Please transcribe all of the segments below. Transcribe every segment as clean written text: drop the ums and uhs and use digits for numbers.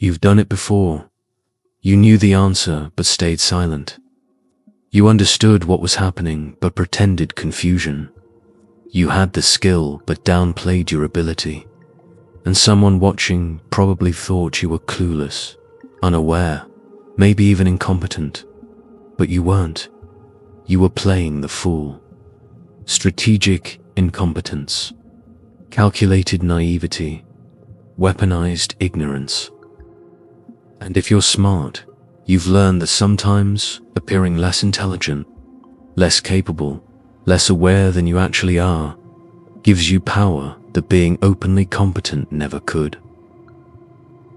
You've done it before. You knew the answer but stayed silent. You understood what was happening but pretended confusion. You had the skill but downplayed your ability. And someone watching probably thought you were clueless, unaware, maybe even incompetent. But you weren't. You were playing the fool. Strategic incompetence, calculated naivety, weaponized ignorance. And if you're smart, you've learned that sometimes appearing less intelligent, less capable, less aware than you actually are, gives you power that being openly competent never could.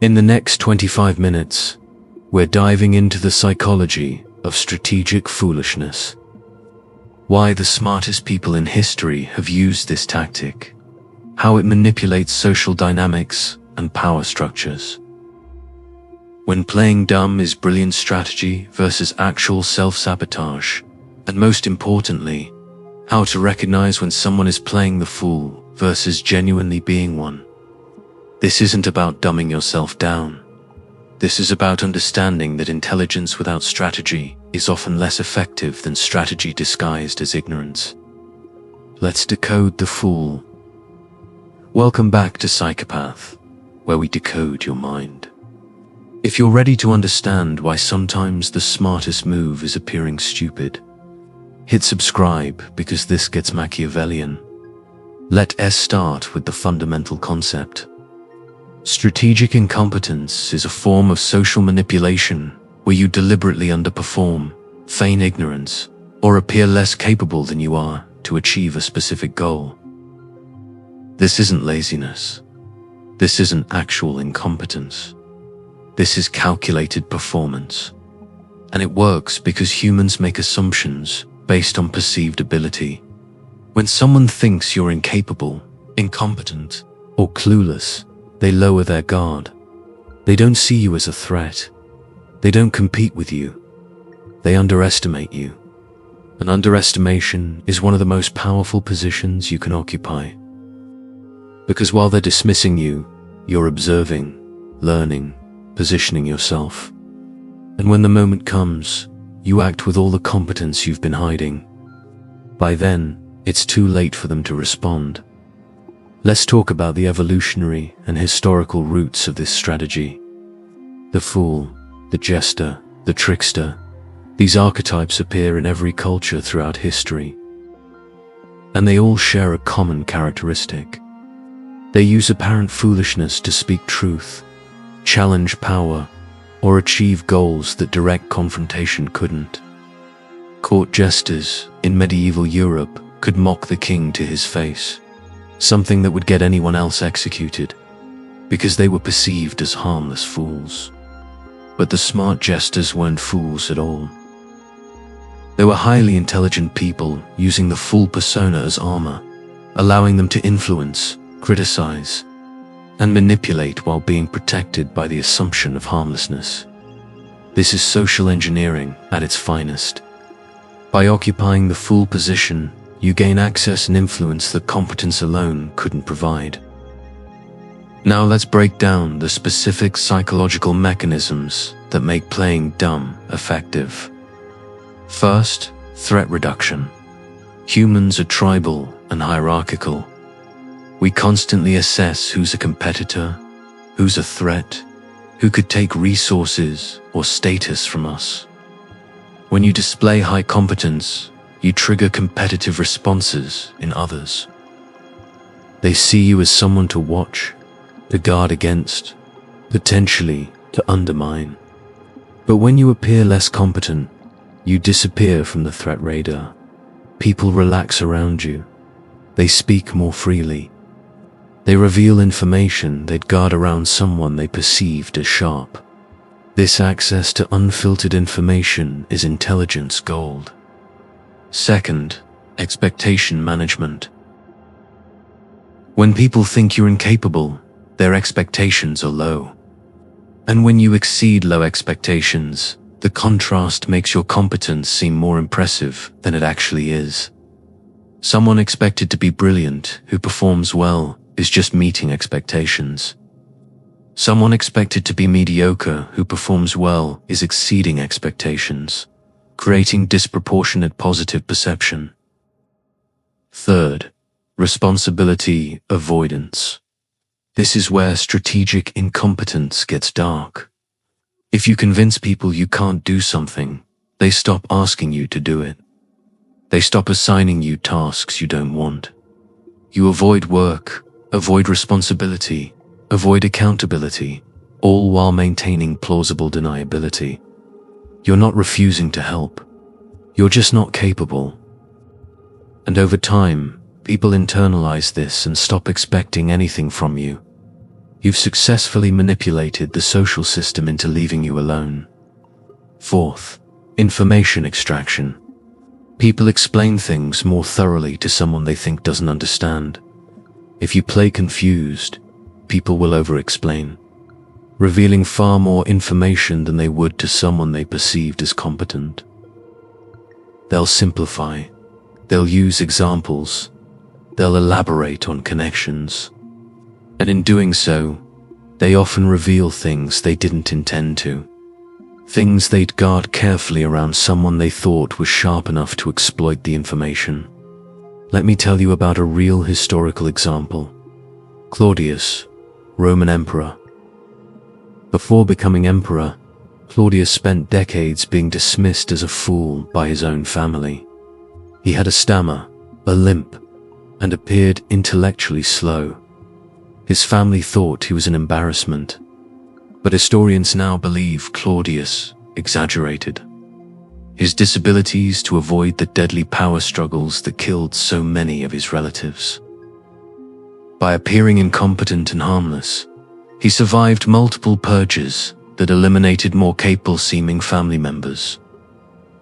In the next 25 minutes, we're diving into the psychology of strategic foolishness. Why the smartest people in history have used this tactic, how it manipulates social dynamics and power structures. When playing dumb is brilliant strategy versus actual self-sabotage, and most importantly, how to recognize when someone is playing the fool versus genuinely being one. This isn't about dumbing yourself down. This is about understanding that intelligence without strategy is often less effective than strategy disguised as ignorance. Let's decode the fool. Welcome back to Psychopath, where we decode your mind. If you're ready to understand why sometimes the smartest move is appearing stupid, hit subscribe because this gets Machiavellian. Let us start with the fundamental concept. Strategic incompetence is a form of social manipulation where you deliberately underperform, feign ignorance, or appear less capable than you are to achieve a specific goal. This isn't laziness. This isn't actual incompetence. This is calculated performance. And it works because humans make assumptions based on perceived ability. When someone thinks you're incapable, incompetent, or clueless, they lower their guard. They don't see you as a threat. They don't compete with you. They underestimate you. And underestimation is one of the most powerful positions you can occupy. Because while they're dismissing you, you're observing, learning, positioning yourself. And when the moment comes, you act with all the competence you've been hiding. By then, it's too late for them to respond. Let's talk about the evolutionary and historical roots of this strategy. The fool, the jester, the trickster. These archetypes appear in every culture throughout history. And they all share a common characteristic. They use apparent foolishness to speak truth, challenge power, or achieve goals that direct confrontation couldn't. Court jesters in medieval Europe could mock the king to his face, something that would get anyone else executed, because they were perceived as harmless fools. But the smart jesters weren't fools at all. They were highly intelligent people using the fool persona as armor, allowing them to influence, criticize, and manipulate while being protected by the assumption of harmlessness. This is social engineering at its finest. By occupying the fool position, you gain access and influence that competence alone couldn't provide. Now let's break down the specific psychological mechanisms that make playing dumb effective. First, threat reduction. Humans are tribal and hierarchical. We constantly assess who's a competitor, who's a threat, who could take resources or status from us. When you display high competence, you trigger competitive responses in others. They see you as someone to watch, to guard against, potentially to undermine. But when you appear less competent, you disappear from the threat radar. People relax around you. They speak more freely. They reveal information they'd guard around someone they perceived as sharp. This access to unfiltered information is intelligence gold. Second, expectation management. When people think you're incapable, their expectations are low. And when you exceed low expectations, the contrast makes your competence seem more impressive than it actually is. Someone expected to be brilliant who performs well is just meeting expectations. Someone expected to be mediocre who performs well is exceeding expectations, creating disproportionate positive perception. Third, responsibility avoidance. This is where strategic incompetence gets dark. If you convince people you can't do something, they stop asking you to do it. They stop assigning you tasks you don't want. You avoid work, avoid responsibility, avoid accountability, all while maintaining plausible deniability. You're not refusing to help. You're just not capable. And over time, people internalize this and stop expecting anything from you. You've successfully manipulated the social system into leaving you alone. Fourth, information extraction. People explain things more thoroughly to someone they think doesn't understand. If you play confused, people will over-explain, revealing far more information than they would to someone they perceived as competent. They'll simplify. They'll use examples. They'll elaborate on connections. And in doing so, they often reveal things they didn't intend to. Things they'd guard carefully around someone they thought was sharp enough to exploit the information. Let me tell you about a real historical example. Claudius, Roman emperor. Before becoming emperor, Claudius spent decades being dismissed as a fool by his own family. He had a stammer, a limp, and appeared intellectually slow. His family thought he was an embarrassment, but historians now believe Claudius exaggerated his disabilities to avoid the deadly power struggles that killed so many of his relatives. By appearing incompetent and harmless, he survived multiple purges that eliminated more capable-seeming family members.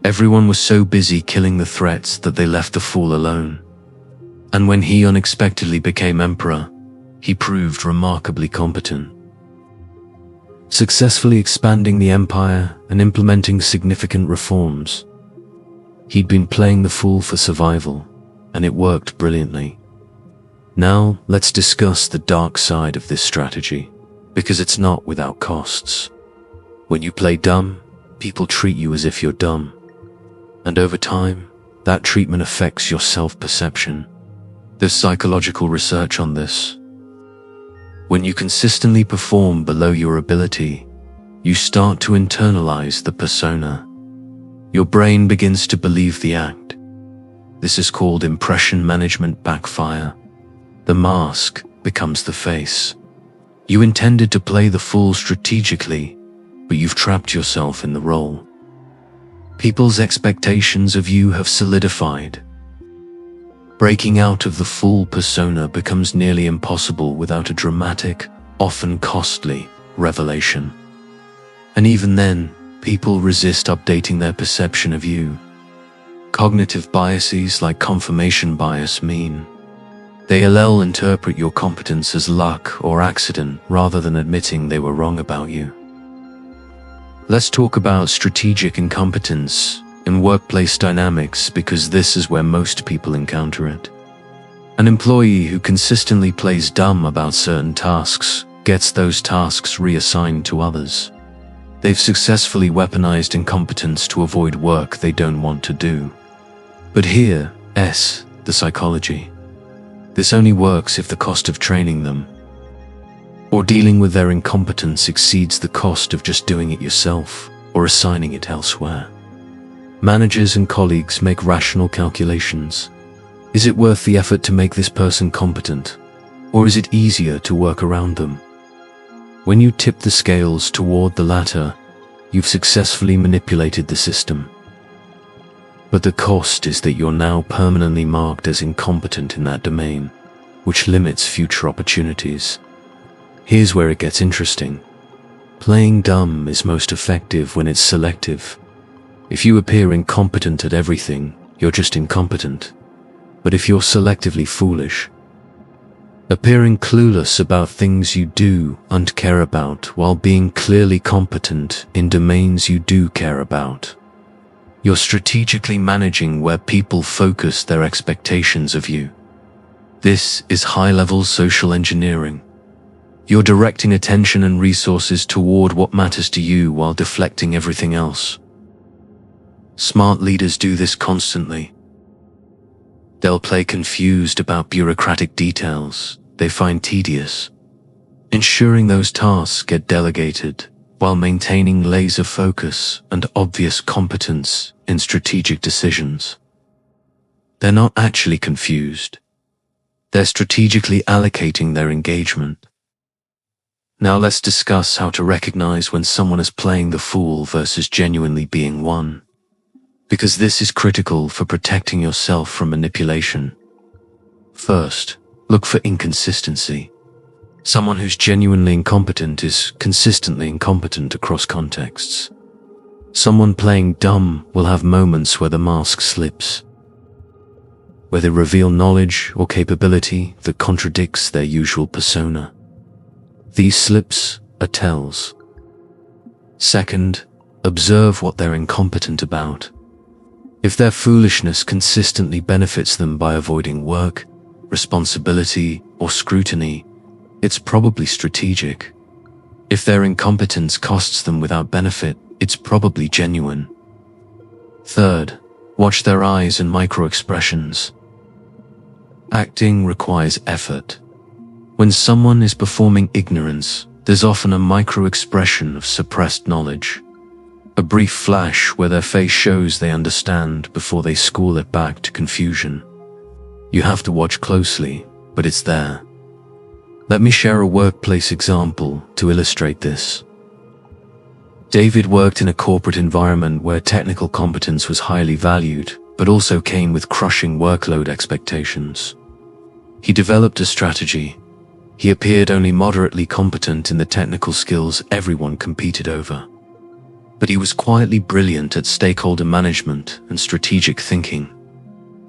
Everyone was so busy killing the threats that they left the fool alone. And when he unexpectedly became emperor, he proved remarkably competent, successfully expanding the empire and implementing significant reforms. He'd been playing the fool for survival, and it worked brilliantly. Now, let's discuss the dark side of this strategy, because it's not without costs. When you play dumb, people treat you as if you're dumb. And over time, that treatment affects your self-perception. There's psychological research on this. When you consistently perform below your ability, you start to internalize the persona. Your brain begins to believe the act. This is called impression management backfire. The mask becomes the face. You intended to play the fool strategically, but you've trapped yourself in the role. People's expectations of you have solidified. Breaking out of the fool persona becomes nearly impossible without a dramatic, often costly, revelation. And even then, people resist updating their perception of you. Cognitive biases like confirmation bias mean they'll interpret your competence as luck or accident rather than admitting they were wrong about you. Let's talk about strategic incompetence in workplace dynamics, because this is where most people encounter it. An employee who consistently plays dumb about certain tasks gets those tasks reassigned to others. They've successfully weaponized incompetence to avoid work they don't want to do. But here, the psychology. This only works if the cost of training them or dealing with their incompetence exceeds the cost of just doing it yourself or assigning it elsewhere. Managers and colleagues make rational calculations. Is it worth the effort to make this person competent, or is it easier to work around them? When you tip the scales toward the latter, you've successfully manipulated the system. But the cost is that you're now permanently marked as incompetent in that domain, which limits future opportunities. Here's where it gets interesting. Playing dumb is most effective when it's selective. If you appear incompetent at everything, you're just incompetent. But if you're selectively foolish, appearing clueless about things you do and care about while being clearly competent in domains you do care about, you're strategically managing where people focus their expectations of you. This is high-level social engineering. You're directing attention and resources toward what matters to you while deflecting everything else. Smart leaders do this constantly. They'll play confused about bureaucratic details they find tedious, ensuring those tasks get delegated while maintaining laser focus and obvious competence in strategic decisions. They're not actually confused. They're strategically allocating their engagement. Now let's discuss how to recognize when someone is playing the fool versus genuinely being one, because this is critical for protecting yourself from manipulation. First, look for inconsistency. Someone who's genuinely incompetent is consistently incompetent across contexts. Someone playing dumb will have moments where the mask slips, where they reveal knowledge or capability that contradicts their usual persona. These slips are tells. Second, observe what they're incompetent about. If their foolishness consistently benefits them by avoiding work, responsibility, or scrutiny, it's probably strategic. If their incompetence costs them without benefit, it's probably genuine. Third, watch their eyes and micro-expressions. Acting requires effort. When someone is performing ignorance, there's often a micro-expression of suppressed knowledge. A brief flash where their face shows they understand before they school it back to confusion. You have to watch closely, but it's there. Let me share a workplace example to illustrate this. David worked in a corporate environment where technical competence was highly valued, but also came with crushing workload expectations. He developed a strategy. He appeared only moderately competent in the technical skills everyone competed over. But he was quietly brilliant at stakeholder management and strategic thinking,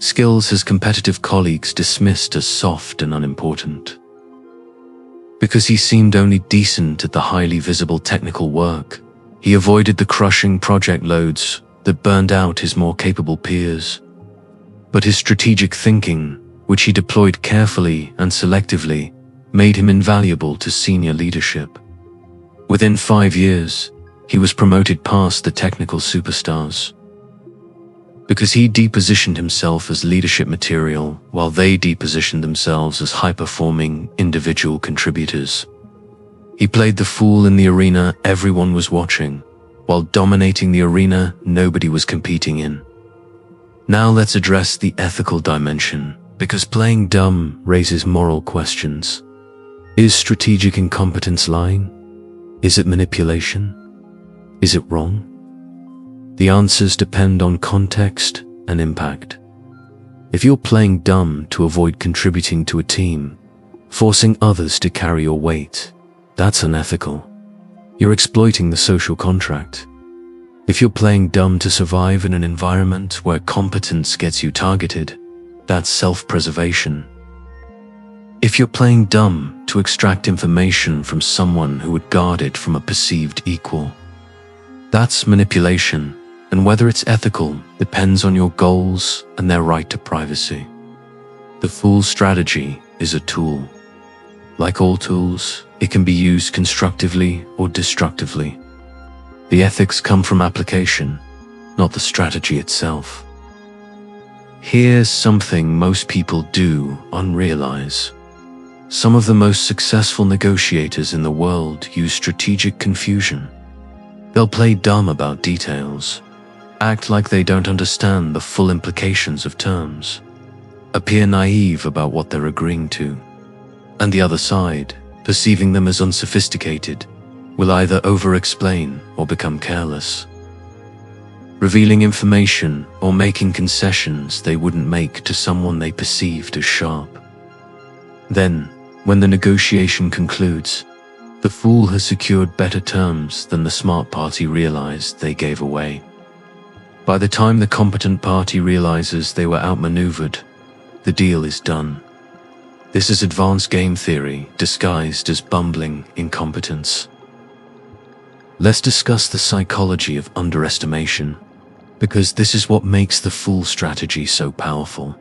skills his competitive colleagues dismissed as soft and unimportant. Because he seemed only decent at the highly visible technical work, he avoided the crushing project loads that burned out his more capable peers. But his strategic thinking, which he deployed carefully and selectively, made him invaluable to senior leadership. Within 5 years, he was promoted past the technical superstars. Because he depositioned himself as leadership material while they depositioned themselves as high-performing individual contributors. He played the fool in the arena everyone was watching, while dominating the arena nobody was competing in. Now let's address the ethical dimension, because playing dumb raises moral questions. Is strategic incompetence lying? Is it manipulation? Is it wrong? The answers depend on context and impact. If you're playing dumb to avoid contributing to a team, forcing others to carry your weight, that's unethical. You're exploiting the social contract. If you're playing dumb to survive in an environment where competence gets you targeted, that's self-preservation. If you're playing dumb to extract information from someone who would guard it from a perceived equal, that's manipulation, and whether it's ethical depends on your goals and their right to privacy. The fool strategy is a tool. Like all tools, it can be used constructively or destructively. The ethics come from application, not the strategy itself. Here's something most people do unrealize. Some of the most successful negotiators in the world use strategic confusion. They'll play dumb about details, act like they don't understand the full implications of terms, appear naive about what they're agreeing to, and the other side, perceiving them as unsophisticated, will either over-explain or become careless, revealing information or making concessions they wouldn't make to someone they perceived as sharp. Then, when the negotiation concludes, the fool has secured better terms than the smart party realized they gave away. By the time the competent party realizes they were outmaneuvered, the deal is done. This is advanced game theory disguised as bumbling incompetence. Let's discuss the psychology of underestimation, because this is what makes the fool strategy so powerful.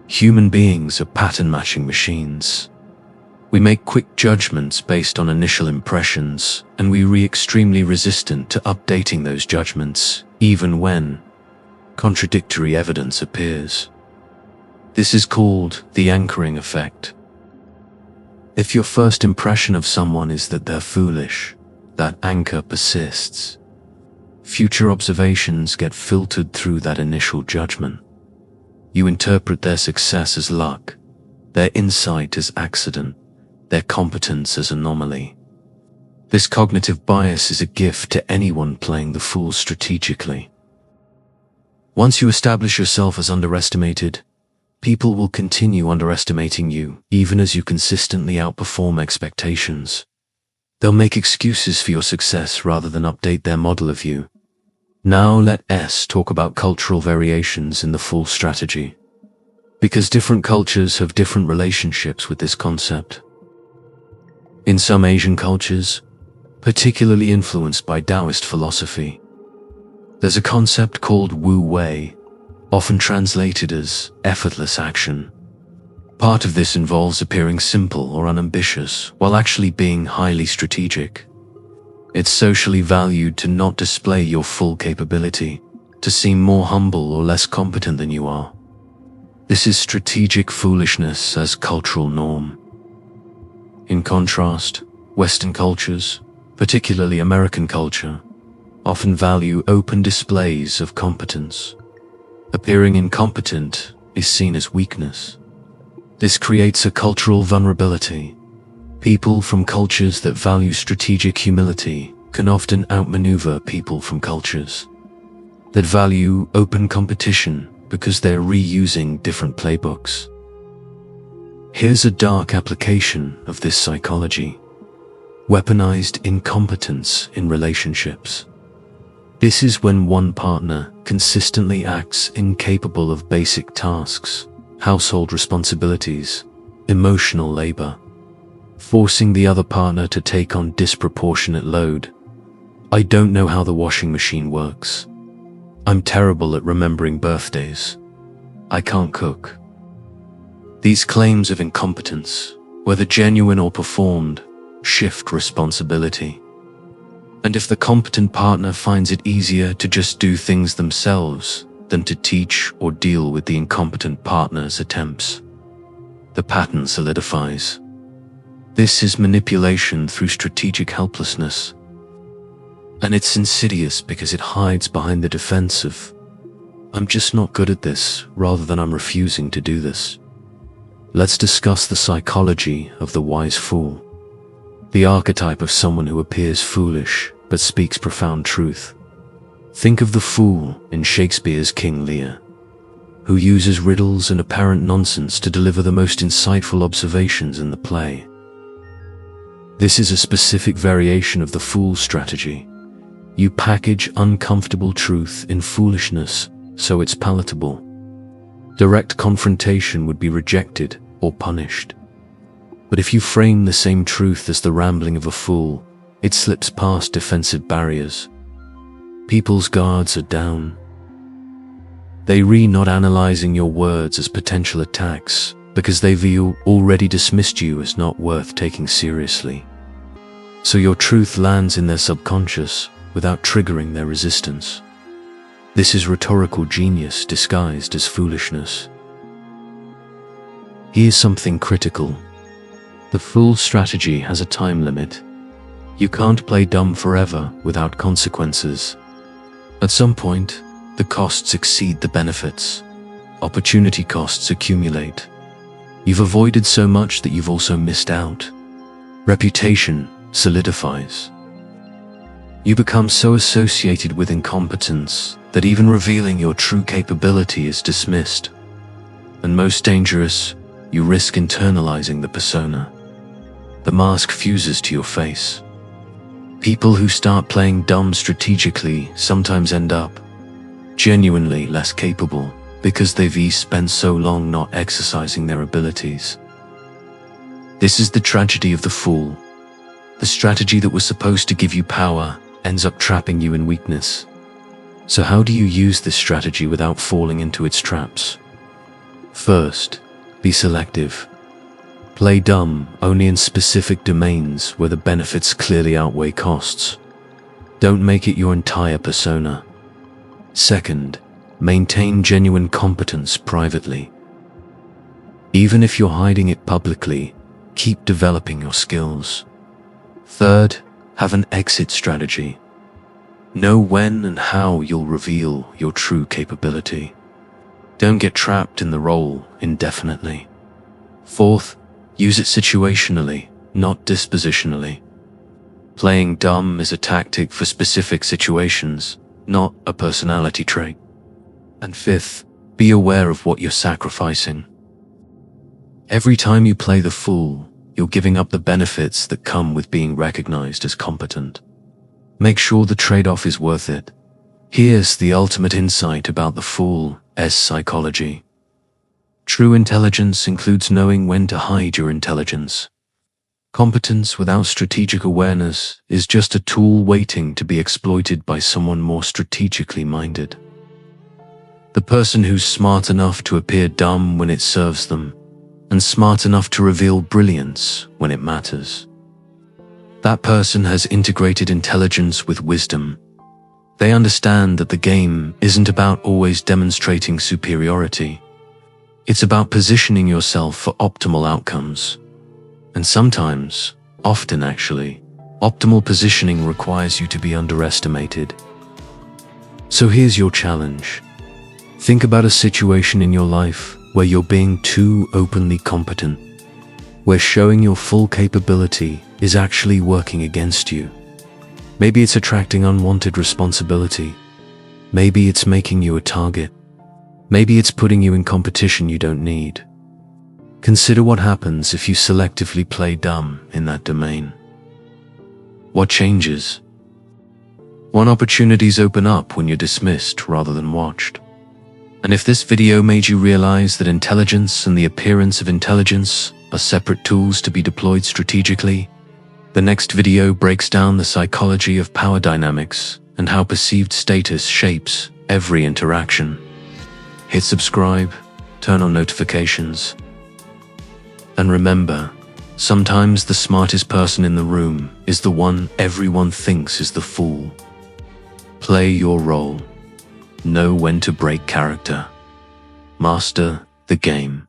Human beings are pattern-matching machines. We make quick judgments based on initial impressions, and we are extremely resistant to updating those judgments, even when contradictory evidence appears. This is called the anchoring effect. If your first impression of someone is that they're foolish, that anchor persists. Future observations get filtered through that initial judgment. You interpret their success as luck, their insight as accident, their competence as anomaly. This cognitive bias is a gift to anyone playing the fool strategically. Once you establish yourself as underestimated, people will continue underestimating you, even as you consistently outperform expectations. They'll make excuses for your success rather than update their model of you. Now let us talk about cultural variations in the fool strategy, because different cultures have different relationships with this concept. In some Asian cultures, particularly influenced by Taoist philosophy, there's a concept called Wu Wei, often translated as effortless action. Part of this involves appearing simple or unambitious while actually being highly strategic. It's socially valued to not display your full capability, to seem more humble or less competent than you are. This is strategic foolishness as cultural norm. In contrast, Western cultures, particularly American culture, often value open displays of competence. Appearing incompetent is seen as weakness. This creates a cultural vulnerability. People from cultures that value strategic humility can often outmaneuver people from cultures that value open competition because they're reusing different playbooks. Here's a dark application of this psychology: weaponized incompetence in relationships. This is when one partner consistently acts incapable of basic tasks, household responsibilities, emotional labor, forcing the other partner to take on disproportionate load. I don't know how the washing machine works. I'm terrible at remembering birthdays. I can't cook. These claims of incompetence, whether genuine or performed, shift responsibility. And if the competent partner finds it easier to just do things themselves than to teach or deal with the incompetent partner's attempts, the pattern solidifies. This is manipulation through strategic helplessness. And it's insidious because it hides behind the defense of, I'm just not good at this, rather than I'm refusing to do this. Let's discuss the psychology of the wise fool, the archetype of someone who appears foolish but speaks profound truth. Think of the fool in Shakespeare's King Lear, who uses riddles and apparent nonsense to deliver the most insightful observations in the play. This is a specific variation of the fool strategy. You package uncomfortable truth in foolishness so it's palatable. Direct confrontation would be rejected or punished. But if you frame the same truth as the rambling of a fool, it slips past defensive barriers. People's guards are down. They not analyzing your words as potential attacks because they've already dismissed you as not worth taking seriously. So your truth lands in their subconscious without triggering their resistance. This is rhetorical genius disguised as foolishness. Here's something critical. The fool strategy has a time limit. You can't play dumb forever without consequences. At some point, the costs exceed the benefits. Opportunity costs accumulate. You've avoided so much that you've also missed out. Reputation solidifies. You become so associated with incompetence that even revealing your true capability is dismissed. And most dangerous, you risk internalizing the persona. The mask fuses to your face. People who start playing dumb strategically sometimes end up genuinely less capable because they've spent so long not exercising their abilities. This is the tragedy of the fool. The strategy that was supposed to give you power ends up trapping you in weakness. So how do you use this strategy without falling into its traps? First, be selective. Play dumb only in specific domains where the benefits clearly outweigh costs. Don't make it your entire persona. Second, maintain genuine competence privately. Even if you're hiding it publicly, keep developing your skills. Third, have an exit strategy. Know when and how you'll reveal your true capability. Don't get trapped in the role indefinitely. Fourth, use it situationally, not dispositionally. Playing dumb is a tactic for specific situations, not a personality trait. And fifth, be aware of what you're sacrificing. Every time you play the fool, you're giving up the benefits that come with being recognized as competent. Make sure the trade-off is worth it. Here's the ultimate insight about the fool's psychology. True intelligence includes knowing when to hide your intelligence. Competence without strategic awareness is just a tool waiting to be exploited by someone more strategically minded. The person who's smart enough to appear dumb when it serves them, and smart enough to reveal brilliance when it matters. That person has integrated intelligence with wisdom. They understand that the game isn't about always demonstrating superiority. It's about positioning yourself for optimal outcomes. And sometimes, often actually, optimal positioning requires you to be underestimated. So here's your challenge. Think about a situation in your life where you're being too openly competent, where showing your full capability is actually working against you. Maybe it's attracting unwanted responsibility. Maybe it's making you a target. Maybe it's putting you in competition you don't need. Consider what happens if you selectively play dumb in that domain. What changes? What opportunities open up when you're dismissed rather than watched? And if this video made you realize that intelligence and the appearance of intelligence are separate tools to be deployed strategically, the next video breaks down the psychology of power dynamics and how perceived status shapes every interaction. Hit subscribe, turn on notifications. And remember, sometimes the smartest person in the room is the one everyone thinks is the fool. Play your role. Know when to break character. Master the game.